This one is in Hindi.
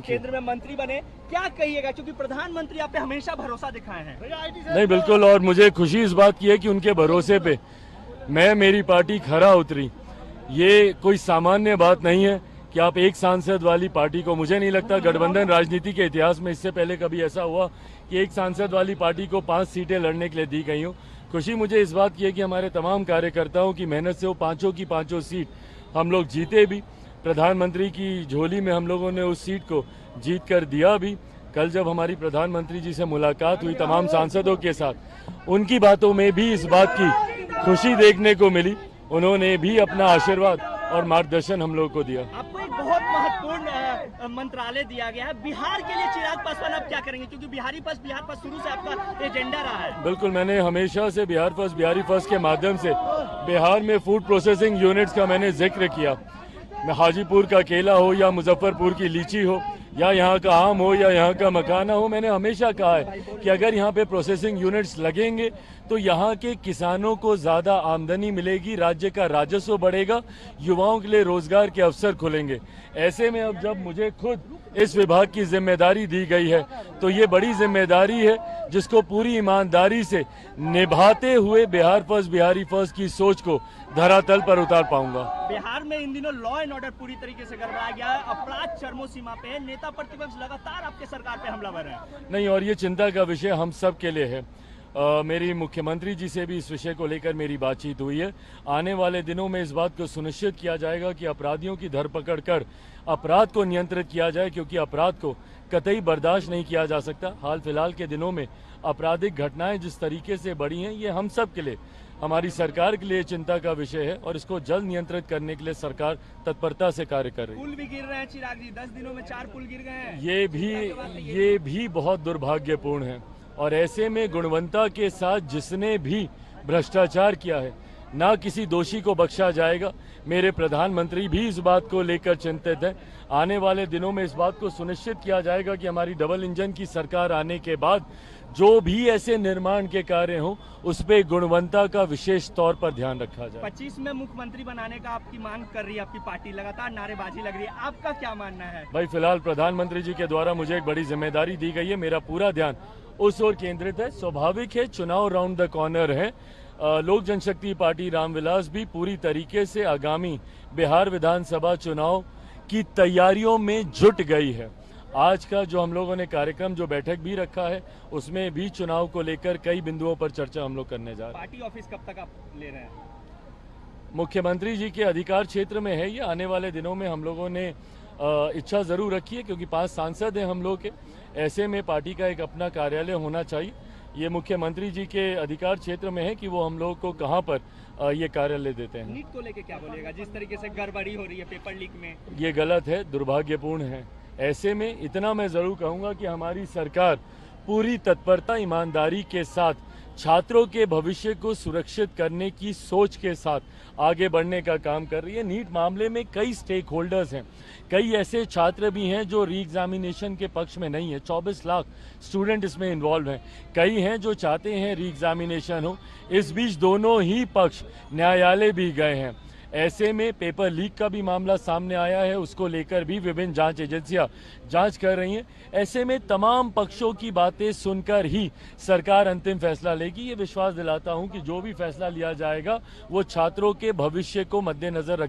केंद्र में मंत्री बने, क्या कहिएगा, क्योंकि प्रधानमंत्री आप पे हमेशा भरोसा दिखाए हैं? नहीं, बिल्कुल, और मुझे खुशी इस बात की है कि उनके भरोसे पे मेरी पार्टी खरा उतरी। ये कोई सामान्य बात नहीं है कि आप एक सांसद वाली पार्टी को, मुझे नहीं लगता गठबंधन राजनीति के इतिहास में इससे पहले कभी ऐसा हुआ कि एक सांसद वाली पार्टी को 5 सीटें लड़ने के लिए दी गई हो। खुशी मुझे इस बात की है कि हमारे तमाम कार्यकर्ताओं की मेहनत से वो पांचों की पांचों सीट हम लोग जीते भी। प्रधानमंत्री की झोली में हम लोगों ने उस सीट को जीत कर दिया भी। कल जब हमारी प्रधानमंत्री जी से मुलाकात हुई तमाम सांसदों के साथ, उनकी बातों में भी इस बात की खुशी देखने को मिली। उन्होंने भी अपना आशीर्वाद और मार्गदर्शन हम लोगों को दिया। आपको एक बहुत महत्वपूर्ण मंत्रालय दिया गया है बिहार के लिए। चिराग पासवान आप क्या करेंगे, क्योंकि बिहार फर्स्ट शुरू से आपका एजेंडा रहा है? बिल्कुल, मैंने हमेशा से बिहारी फर्स्ट के माध्यम से बिहार में फूड प्रोसेसिंग यूनिट्स का मैंने जिक्र किया। हाजीपुर का केला हो या मुजफ्फरपुर की लीची हो या यहाँ का आम हो या यहाँ का मखाना हो, मैंने हमेशा कहा है कि अगर यहाँ पे प्रोसेसिंग यूनिट्स लगेंगे तो यहाँ के किसानों को ज़्यादा आमदनी मिलेगी, राज्य का राजस्व बढ़ेगा, युवाओं के लिए रोजगार के अवसर खुलेंगे। ऐसे में अब जब मुझे खुद इस विभाग की जिम्मेदारी दी गई है तो ये बड़ी जिम्मेदारी है जिसको पूरी ईमानदारी से निभाते हुए बिहारी फर्स्ट की सोच को धरातल पर उतार पाऊंगा। बिहार में इन दिनों लॉ एंड ऑर्डर पूरी तरीके से गड़बड़ा गया है, अपराध चरमो सीमा पे है, नेता प्रतिपक्ष लगातार आपके सरकार पे हमलावर है। नहीं, और ये चिंता का विषय हम सब के लिए है। मेरी मुख्यमंत्री जी से भी इस विषय को लेकर मेरी बातचीत हुई है। आने वाले दिनों में इस बात को सुनिश्चित किया जाएगा कि अपराधियों की धरपकड़ कर अपराध को नियंत्रित किया जाए, क्योंकि अपराध को कतई बर्दाश्त नहीं किया जा सकता। हाल फिलहाल के दिनों में आपराधिक घटनाएं जिस तरीके से बढ़ी हैं, ये हम सब के लिए, हमारी सरकार के लिए चिंता का विषय है और इसको जल्द नियंत्रित करने के लिए सरकार तत्परता से कार्य कर रही है। पुल भी गिर रहे हैं चिराग जी, 10 दिनों में 4 पुल गिर गए हैं। ये भी बहुत दुर्भाग्यपूर्ण है, और ऐसे में गुणवत्ता के साथ जिसने भी भ्रष्टाचार किया है, ना किसी दोषी को बख्शा जाएगा। मेरे प्रधानमंत्री भी इस बात को लेकर चिंतित है। आने वाले दिनों में इस बात को सुनिश्चित किया जाएगा कि हमारी डबल इंजन की सरकार आने के बाद जो भी ऐसे निर्माण के कार्य हों उस पे गुणवत्ता का विशेष तौर पर ध्यान रखा जाए। 25 में मुख्यमंत्री बनाने का आपकी मांग कर रही है आपकी पार्टी, लगातार नारेबाजी लग रही है, आपका क्या मानना है? भाई, फिलहाल प्रधानमंत्री जी के द्वारा मुझे एक बड़ी जिम्मेदारी दी गई है, मेरा पूरा ध्यान उस ओर केंद्रित है। स्वाभाविक है, चुनाव राउंड द कॉर्नर है। लोक जनशक्ति पार्टी रामविलास भी पूरी तरीके से आगामी बिहार विधानसभा चुनाव की तैयारियों में जुट गई है। आज का जो हम लोगों ने कार्यक्रम, जो बैठक भी रखा है, उसमें भी चुनाव को लेकर कई बिंदुओं पर चर्चा हम लोग करने जा रहे हैं। पार्टी ऑफिस कब तक आप ले रहे हैं? मुख्यमंत्री जी के अधिकार क्षेत्र में है ये। आने वाले दिनों में हम लोगों ने इच्छा जरूर रखी है, क्योंकि 5 सांसद हैं हम लोग के। ऐसे में पार्टी का एक अपना कार्यालय होना चाहिए। ये मुख्यमंत्री जी के अधिकार क्षेत्र में है कि वो हम लोग को कहाँ पर ये कार्यालय देते हैं। नीट को लेके क्या बोलेगा, जिस तरीके से गड़बड़ी हो रही है पेपर लीक में? ये गलत है, दुर्भाग्यपूर्ण है। ऐसे में इतना मैं जरूर कहूँगा कि हमारी सरकार पूरी तत्परता, ईमानदारी के साथ छात्रों के भविष्य को सुरक्षित करने की सोच के साथ आगे बढ़ने का काम कर रही है। नीट मामले में कई स्टेक होल्डर्स हैं, कई ऐसे छात्र भी हैं जो री एग्जामिनेशन के पक्ष में नहीं है। 24 लाख स्टूडेंट इसमें इन्वॉल्व हैं। कई हैं जो चाहते हैं री एग्जामिनेशन हो। इस बीच दोनों ही पक्ष न्यायालय भी गए हैं। ऐसे में पेपर लीक का भी मामला सामने आया है, उसको लेकर भी विभिन्न जांच एजेंसियां जांच कर रही हैं। ऐसे में तमाम पक्षों की बातें सुनकर ही सरकार अंतिम फैसला लेगी। ये विश्वास दिलाता हूं कि जो भी फैसला लिया जाएगा वो छात्रों के भविष्य को मद्देनजर रख